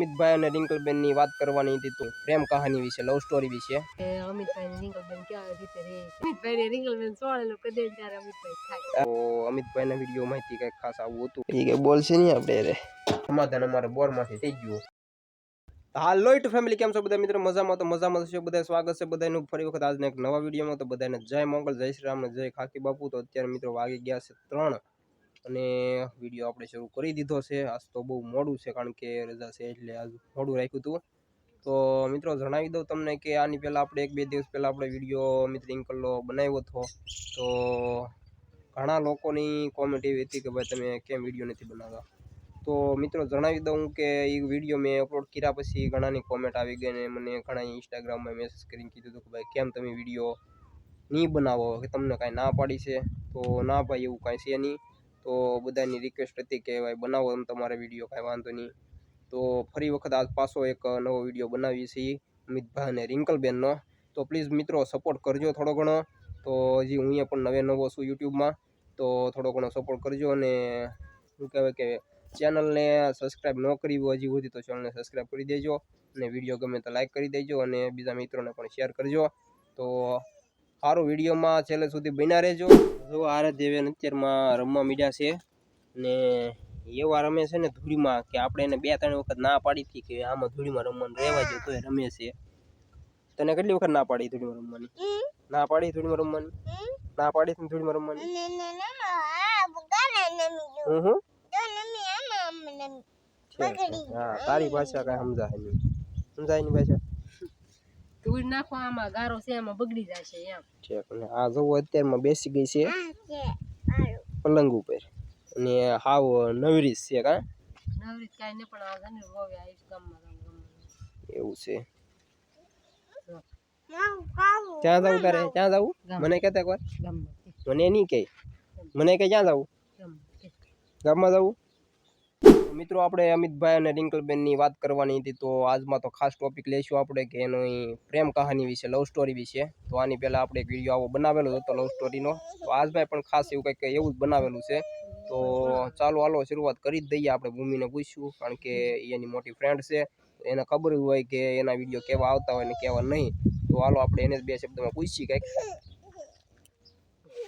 અમિતભાઈ અને રિંકલબેનની વાત કરવાની હતી તો પ્રેમ કહાની વિશે, લવ સ્ટોરી વિશે. અમિતભાઈ ને રિંકલબેન કેવા રીતે રહે, અમિતભાઈ ને રિંકલબેન સોળેલું કદે ત્યારે અમિતભાઈ ખાય. તો અમિતભાઈના વિડીયો માહિતી કંઈક ખાસ આવું હતું. એ કે બોલશે નહીં આપણે રે સમાધાન અમારે બોરમાંથી થઈ ગયું. હાલો ટુ ફેમિલી, કેમ છો બધા મિત્રો? મજામાં? તો મજામાં છે બધા. સ્વાગત છે બધાનું ફરી વખત આજના એક નવા વિડીયોમાં. તો બધાને જય મંગળ, જય શ્રી રામ, જય ખાકી બાપુ. તો અત્યારે મિત્રો વાગી ગયા છે 3 અને વિડીયો આપણે શરૂ કરી દીધો છે. આજ તો બહુ મોડું છે કારણ કે રજા છે એટલે આજ મોડું રાખ્યું હતું. તો મિત્રો જણાવી દઉં તમને કે આની પહેલાં આપણે 1-2 દિવસ પહેલાં આપણે વિડીયો અમિત રિંકલનો બનાવ્યો હતો. તો ઘણા લોકોની કોમેન્ટ એવી હતી કે ભાઈ તમે કેમ વિડીયો નથી બનાવતા. તો મિત્રો જણાવી દઉં કે એ વિડીયો મેં અપલોડ કર્યા પછી ઘણાની કોમેન્ટ આવી ગઈ અને મને ઘણા ઇન્સ્ટાગ્રામમાં મેસેજ કરીને કીધું હતું કે ભાઈ કેમ તમે વિડીયો નહીં બનાવો, કે તમને કાંઈ ના પાડી છે. તો ના ભાઈ એવું કાંઈ છે નહીં. તો બધાની રિક્વેસ્ટ હતી કે ભાઈ બનાવો એમ તમારે વિડીયો, કાંઈ વાંધો નહીં. તો ફરી વખત આજ પાછો એક નવો વિડીયો બનાવીએ છીએ અમિતભાઈ અને રિંકલબેનનો. તો પ્લીઝ મિત્રો સપોર્ટ કરજો થોડો ઘણો. તો હજી હું અહીંયા પણ નવો છું યુટ્યુબમાં, તો થોડો ઘણો સપોર્ટ કરજો. અને શું કહેવાય કે ચેનલને સબસ્ક્રાઈબ ન કરી હોય હજી સુધી તો ચેનલને સબસ્ક્રાઈબ કરી દેજો. અને વિડીયો ગમે તો લાઈક કરી દેજો અને બીજા મિત્રોને પણ શેર કરજો. તો સારું વિડીયોમાં છેલ્લે સુધી બન્યા રહેજો. જો આરાધ્યબેન અત્યારમાં રમવા મીડ્યા છે ને એવા રમે છે ને ધૂળીમાં કે આપણે એને 2-3 વખત ના પાડી હતી કે આમાં ધૂળીમાં રમવાનું રહેવા દો તો એ રમે છે. તને કેટલી વખત ના પાડી ધૂળીમાં રમવાની? ના પાડી ધૂળીમાં રમવાની? ના પાડી ધૂળીમાં રમવાની? હા, તારી ભાષા કાંઈ સમજાય નહીં. સમજાય નહીં ભાષા? ધૂળ નાખો આમાં ગારો છે એમાં બગડી જાય છે એમ. ઠીક. અને આ જોવો અત્યારમાં બેસી ગઈ છે પલંગ ઉપર અને હાવ નવરીશ છે. કાં નવરીત કાંઈ નહીં પણ આ ગને રોવે આ ગામમાં એવું છે. ક્યાં જવું તારે? ક્યાં જવું? મને કહેતા એકવાર. મને નહીં કહે, મને કહે ક્યાં જવું? ગામમાં જવું. મિત્રો આપણે અમિતભાઈ અને રિંકલબેનની વાત કરવાની હતી. તો આજમાં તો ખાસ ટોપિક લઈશું આપણે કે એનો પ્રેમ કહાની વિશે, લવ સ્ટોરી વિશે. તો આની પહેલાં આપણે એક વિડીયો આવો બનાવેલો હતો લવ સ્ટોરીનો. તો આજભાઈ પણ ખાસ એવું કંઈક એવું જ બનાવેલું છે. તો ચાલો હાલો શરૂઆત કરી જ દઈએ. આપણે ભૂમિને પૂછ્યું કારણ કે એની મોટી ફ્રેન્ડ છે, એને ખબર હોય કે એના વિડીયો કેવા આવતા હોય ને કેવા નહીં. તો હાલો આપણે એને જ 2 શબ્દમાં પૂછીએ કંઈક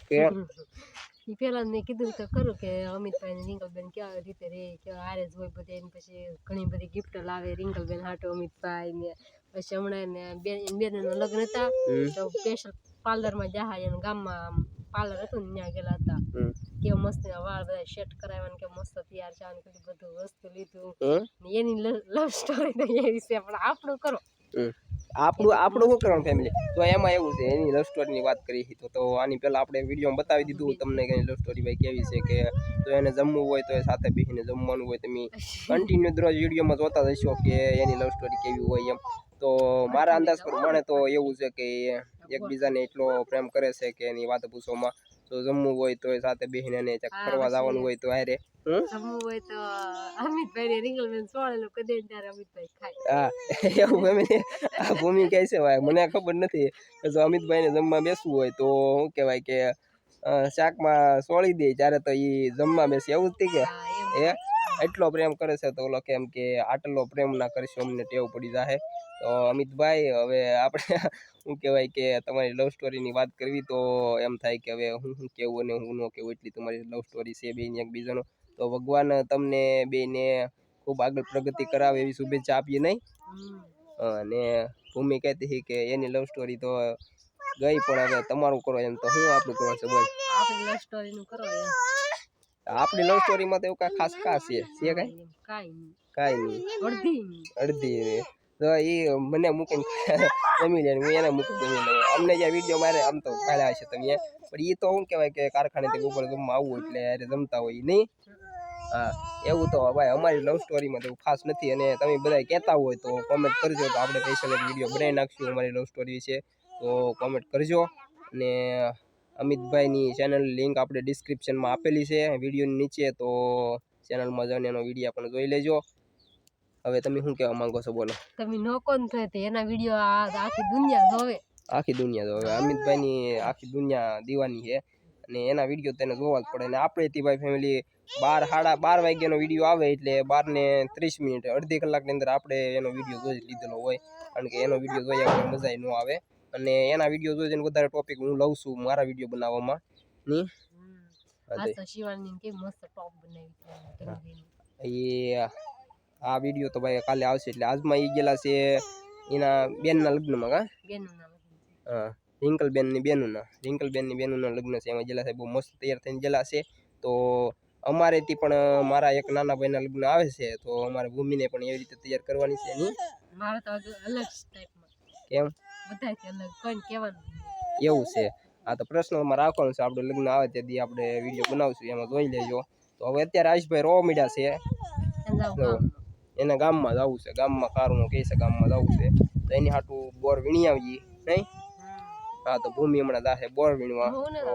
કે પેલા મેં કીધું તો ખરું કે અમિતભાઈ ને રિંકલબેન કેવા રીતે રહે, કેવા હારે જ હોય બધા. એને પછી ઘણી બધી ગિફ્ટ લાવે રિંકલબેન હાટો અમિતભાઈ ને. પછી હમણાં ને બેનના લગ્ન હતા તો સ્પેશિયલ પાર્લરમાં જહાય એને ગામમાં પાર્લર હતું ને ત્યાં ગયેલા હતા. કેવા મસ્ત વાળ બધા સેટ કરાવ્યા ને કેવા મસ્ત તૈયાર છે અને કેટલી બધું વસ્તુ લીધું. એની લવ સ્ટોરી તો એવી છે પણ આપણું કરો આપણું શું કરવાનું ફેમિલી. તો એમાં એવું છે એની લવ સ્ટોરીની વાત કરી તો આની પહેલાં આપણે વિડીયોમાં બતાવી દીધું તમને કે લવ સ્ટોરી ભાઈ કેવી છે. કે તો એને જમવું હોય તો એ સાથે બેસીને જમવાનું હોય. તમે કન્ટિન્યુ દરરોજ વિડીયોમાં જોતા જશો કે એની લવ સ્ટોરી કેવી હોય એમ. તો મારા અંદાજ પ્રમાણે તો એવું છે કે એકબીજાને એટલો પ્રેમ કરે છે કે એની વાત પૂછવામાં. તો જમવું હોય તો એ સાથે બેસીને એને ફરવા જવાનું હોય તો હારે જમવું હોય તો અમિતભાઈ ને રિંકલબેન સોળેલું કદે ત્યારે અમિતભાઈ ખાય. હા એવું ફેમિલી. આ ભૂમિ કહે છે ભાઈ, મને ખબર નથી. જો અમિતભાઈને જમવા બેસવું હોય તો શું કહેવાય કે શાકમાં સોળી દે ત્યારે તો એ જમવા બેસે. એવું જ કે એ એટલો પ્રેમ કરે છે તો ઓલો કેમ કે આટલો પ્રેમ ના કરશો અમને ટેવ પડી જાય. તો અમિતભાઈ હવે આપણે શું કહેવાય કે તમારી લવ સ્ટોરીની વાત કરવી તો એમ થાય કે હવે હું કેવું અને હું ન કેવું એટલી તમારી લવ સ્ટોરી છે બેને એકબીજાનો. તો ભગવાન તમને બેને ખૂબ આગળ પ્રગતિ કરાવે એવી શુભેચ્છા આપીએ નહીં. અને ભૂમિ કહેતી હતી કે એની લવ સ્ટોરી તો ગઈ પણ હવે તમારું કરો એમ. તો હું આપણું કરવાનું છે બોલ? આપણી લવ સ્ટોરીનું કરો એમ. આપણી લવ સ્ટોરીમાં તો એવું કાંઈ ખાસ છે કાંઈ નહીં. અડધી તો એ મને મૂકીને જમી લે, હું એને મૂકીને જમી લઉં. અમને જ્યાં વિડીયો મારે આમ તો ભાડ્યા હશે તમે, પણ એ તો શું કહેવાય કે કારખાનેથી ઉપર જમવા આવવું એટલે યારે જમતા હોય નહીં. હા એવું તો ભાઈ અમારી લવ સ્ટોરીમાં તો ખાસ નથી. અને તમે બધા કહેતા હોય તો કોમેન્ટ કરજો તો આપણે સ્પેશિયલ એક વિડીયો બનાવી નાખશું અમારી લવ સ્ટોરી વિશે. તો કોમેન્ટ કરજો. અને અમિતભાઈની ચેનલ લિંક આપણે ડિસ્ક્રિપ્શનમાં આપેલી છે વિડીયોની નીચે. તો ચેનલમાં જઈને એનો વિડીયો પણ જોઈ લેજો. હવે તમે શું કહેવા માંગો છો બોલો? તમે નોકો ન થાય તો એના વિડીયો આખી દુનિયા જોવે. આખી દુનિયા જોવે. અમિતભાઈની આખી દુનિયા દીવાની છે. અને એના વિડીયો તેને જોવા જ પડે. અને આપણે તે ભાઈ ફેમિલી 12 વાગ્યાનો વિડીયો આવે એટલે 12:30 અડધી કલાકની અંદર આપણે એનો વિડીયો જોઈ લીધેલો હોય, કારણ કે એનો વિડીયો જોયા વગર મજા ન આવે. અને એના વિડીયો જોઈને વધારે ટોપિક હું લઉં છું મારા વિડીયો બનાવવામાં ની. આ વિડીયો તો ભાઈ કાલે આવશે. એટલે આજમાં એ ગયેલા છે એના બેનના લગ્નમાં. હા, રિંકલબેનની બેનના લગ્ન છે, એમાં ગયેલા છે. બહુ મસ્ત તૈયાર થઈને ગયેલા છે. તો અમારેથી પણ મારા એક નાના ભાઈના લગ્ન આવે છે, તો અમારે ભૂમિને પણ એવી રીતે તૈયાર કરવાની છે. એની મારે તો અલગ ટાઈપમાં. કેમ? બધાથી અલગ, કોઈ કહેવાનું એવું છે. આ તો પ્રશ્નમાં રાખવાનું છે. આપણે લગ્ન આવે તેથી આપણે વિડીયો બનાવશું, એમાં જોઈ લેજો. તો હવે અત્યારે આયુષભાઈ રોવા મીડ્યા છે. એને ગામમાં જવું છે, ગામમાં કારનું કહે છે, ગામમાં જવું છે. તો એની હાટું બોર વીણી આવીએ નહીં. હા, તો ભૂમિ હમણાં જાશે બોર વીણવા. તો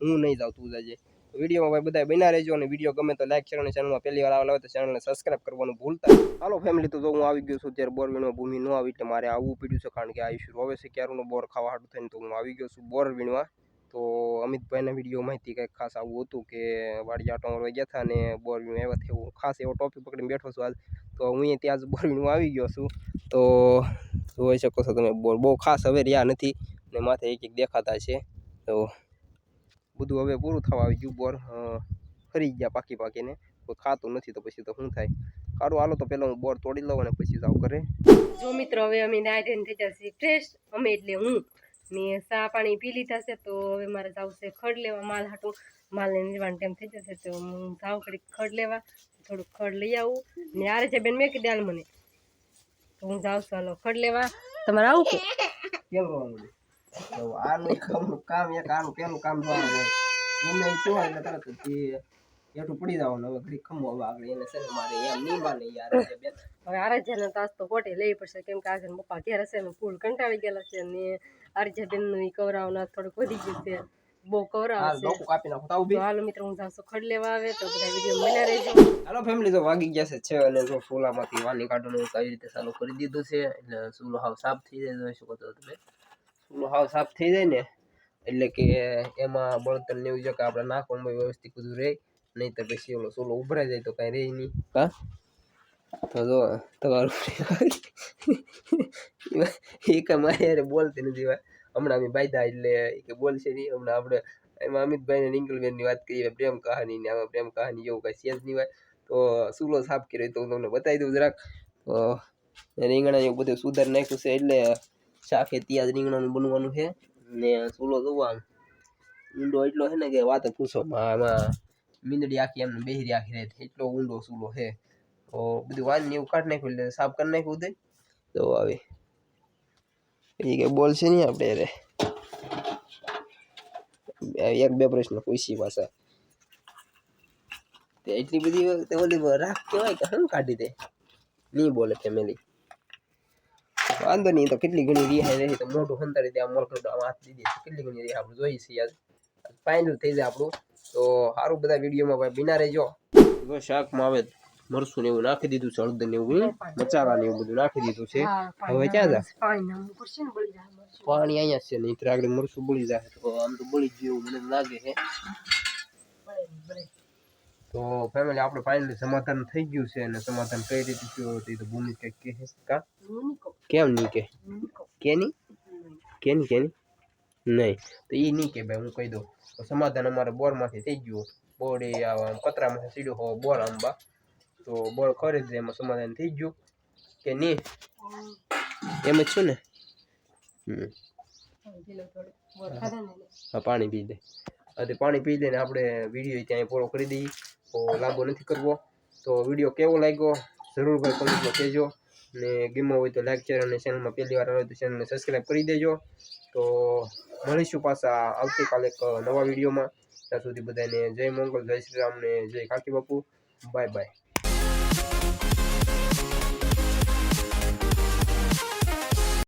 હું નહીં જાઉં, તું જજે. વિડીયોમાં ભાઈ બધા બના રહેજો. અને વિડીયો ગમે તો લાઈક શેર અને ચેનલમાં પહેલી વાર આવેલા હોય તો ચેનલને સબસ્ક્રાઇબ કરવાનું ભૂલતા. હાલો ફેમિલી, તો હું આવી ગયો છું ત્યારે બોર વીણવા. ભૂમિ ન આવી એટલે મારે આવવું પડ્યું છે, કારણ કે આયુષ રોવે છે ક્યારનો બોર ખાવા હાટું થઈને. તો હું આવી ગયો છું બોર વીણવા. તો અમિતભાઈના વિડીયો માહિતી કંઈક ખાસ આવું હતું કે વાડી આટો મારવા ગયા હતા અને બોર વીણવા આવ્યા હતા. એવું ખાસ એવો ટોપિક પકડીને બેઠો છું આજ. તો હું ત્યાં જ બોર વીણવા આવી ગયો છું. તો જોઈ શકો છો તમે, બોર બહુ ખાસ હવે રહ્યા નથી ને માથે એક દેખાતા છે. તો બધું હવે પૂરું થવા આવી ગયું. બોર ફરી ગયા પાકીને, કોઈ ખાતું નથી. તો પછી તો શું થાય? સારું, હાલો તો પહેલાં હું બોર તોડી લઉં અને પછી જાઉં ઘરે. જો મિત્રો, હવે અમે નાઈ થઈ જશે ફ્રેશ. અમે એટલે હું ને ચા પાણી પી લીધા છે. તો હવે મારે જવું છે ખડ લેવા માલ હાટું. માલને નિર્વાણ ટાઈમ થઈ જશે તો હું જાઉં ઘડીક ખડ લેવા, થોડુંક ખડ લઈ આવું. ને આરે છે બેન મેં કીધું હાલ મને, તો હું જાઉં છું. હાલો ખડ લેવા. તમારે આવું કે કેમ રોવાનું? આનું કામ એક આનું પેલું કામ જોવાનું હોય. ગમે એ કહેવાય એટલે તરત જ એટલું પડી જવાનું. હવે ઘડી ખમો હવે આગળ એને છે ને મારે એમ નહીં માને યાર. હવે આરાધ્યાને તાસ તો પોટે લેવી પડશે, કેમ કે આજે પપ્પા ઘેર હશે ને ફૂલ કંટાળી ગયેલા છે. ને આરાધ્યાબેનનું ઈ કવરાવના થોડુંક વધી ગયું છે, બહુ કવરાવશે. તો હાલો મિત્રો, હું જાઉં છું ખડ લેવા. આવે તો બધા વિડીયો બન્યા રહેજો. હાલો ફેમિલી, તો વાગી ગયા છે 6 અને જો ફૂલામાંથી વાની કાઢવાનું કઈ રીતે ચાલુ કરી દીધું છે. એટલે ચૂલો હાવ સાફ થઈ જાય. જોઈ શકો છો તમે, ચૂલો હાવ સાફ થઈ જાય ને એટલે કે એમાં બળતણ ને એવું જો કે આપણે નાખવામાં વ્યવસ્થિત બધું રહે. નહીં તો પછી ઓલો ચૂલો ઉભરાઈ જાય તો કાંઈ રહે નહીં. હા, તો જો તમારું એ કે મારે યાર બોલતી નથી. હમણાં અમે બાયદા એટલે કે બોલશે નહીં. હમણાં આપણે એમાં અમિતભાઈ ને રિંકલબેનની વાત કરીએ, પ્રેમ કહાની ને. આમાં પ્રેમ કહાની જેવું કાંઈ છે જ નહીં. તો ચૂલો સાફ કર્યો તો હું તમને બતાવી દઉં જરાક. તો રીંગણા એવું બધું સુધાર નાખ્યું છે. એટલે શાકે ત્યાં જ રીંગણાનું બનવાનું છે. ને ચૂલો જોવા ઊંડો એટલો છે ને કે વાત પૂછો. આમાં મીંદડી આખી એમને બેહરી આખી રહે, એટલો ઊંડો ચૂલો છે. તો બધું વાન ને એવું કાઢી નાખ્યું એટલે સાફ કરી નાખ્યું દે. તો આવે એ કે બોલશે નહીં આપણે રે. એક બે પ્રશ્ન પૂછી પાછા. એટલી બધી ઓલી રાખ કહેવાય કે હમ કાઢી દે, નહીં બોલે ફેમિલી. વાંધો નહીં, તો કેટલી ઘણી રિહાઈ રહી તો મોઢું સંતાડી દે. આમ મોટું હાથ દીધી કેટલી ઘણી રિહાઈ આપણે જોઈ છે યાર. ફાઇનલ થઈ જાય આપણું. તો સારું, બધા વિડીયોમાં ભાઈ બિના રહેજો. શાકમાં આવે મરસું ને એવું નાખી દીધું છે, હળદર ને એવું મસાલા ને એવું બધું નાખી દીધું છે. હવે ક્યાં જાય પાણી? અહીંયા છે નહીં, આગળ મરસું બળી જાય. તો આમ તો બળી ગયું મને લાગે છે. તો ફેમિલી, આપણે ફાઇનલી સમાધાન થઈ ગયું છે. અને સમાધાન કઈ રીતે થયું હતું તો ભૂમિ કંઈક કહે કા કેમ નહીં કે કેની નહીં તો એ નહીં કે ભાઈ, હું કહી દઉં. તો સમાધાન અમારે બોરમાંથી થઈ ગયું. બોર એ પતરામાંથી સીડ્યો હો બોર આંબા. તો બોર ખરી જાય, એમાં સમાધાન થઈ ગયું કે નહીં? એમ જ છું ને. હા, પાણી પી દે. હા, પાણી પી દે ને આપણે વિડીયો ત્યાં પૂરો કરી દઈએ. તો લાંબો નથી કરવો. તો વિડીયો કેવો લાગ્યો જરૂર ભાઈ કમેન્ટમાં કહેજો. ને ગમ્યો હોય તો લાઈક શેર અને ચેનલમાં પહેલી વાર આવે તો ચેનલને સબસ્ક્રાઈબ કરી દેજો. તો મળીશું પાછા આવતીકાલે એક નવા વિડીયોમાં. ત્યાં સુધી બધાને જય મંગળ, જય શ્રી રામ ને જય કાકી બાપુ. Bye bye.